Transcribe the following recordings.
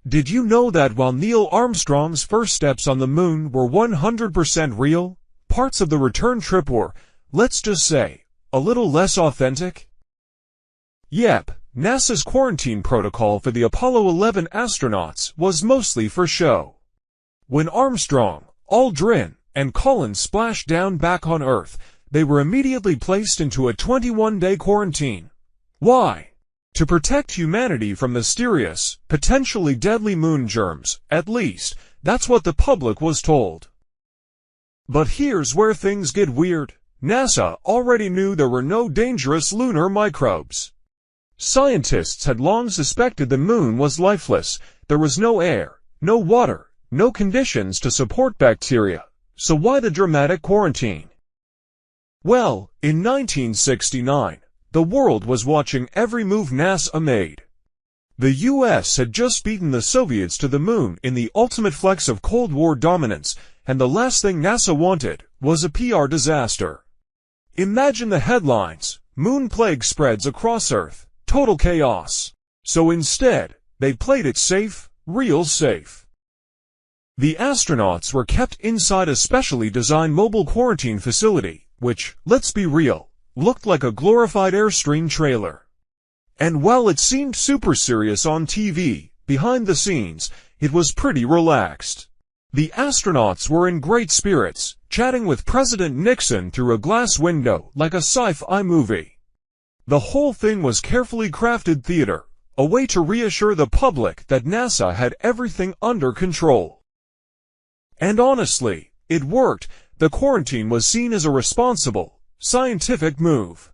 Did you know that while Neil Armstrong's first steps on the moon were 100% real, parts of the return trip were, let's just say, a little less authentic? Yep, NASA's quarantine protocol for the Apollo 11 astronauts was mostly for show. When Armstrong, Aldrin, and Collins splashed down back on Earth, they were immediately placed into a 21-day quarantine. Why? To protect humanity from mysterious, potentially deadly moon germs, at least, that's what the public was told. But here's where things get weird. NASA already knew there were no dangerous lunar microbes. Scientists had long suspected the moon was lifeless. There was no air, no water, no conditions to support bacteria. So why the dramatic quarantine? Well, in 1969, the world was watching every move NASA made. The US had just beaten the Soviets to the moon in the ultimate flex of Cold War dominance, and the last thing NASA wanted was a PR disaster. Imagine the headlines: Moon plague spreads across Earth, total chaos. So instead, they played it safe, real safe. The astronauts were kept inside a specially designed mobile quarantine facility, which, let's be real, looked like a glorified Airstream trailer. And while it seemed super serious on TV, behind the scenes, it was pretty relaxed. The astronauts were in great spirits, chatting with President Nixon through a glass window like a sci-fi movie. The whole thing was carefully crafted theater, a way to reassure the public that NASA had everything under control. And honestly, it worked. The quarantine was seen as a responsible, scientific move.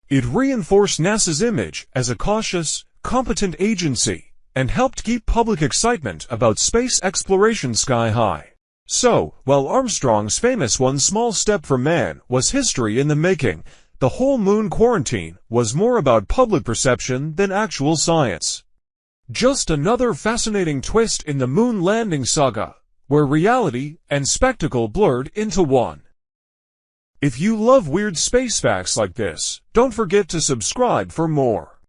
It reinforced NASA's image as a cautious, competent agency, and helped keep public excitement about space exploration sky high. So, while Armstrong's famous "one small step for man" was history in the making, the whole moon quarantine was more about public perception than actual science. Just another fascinating twist in the moon landing saga, where reality and spectacle blurred into one. If you love weird space facts like this, don't forget to subscribe for more.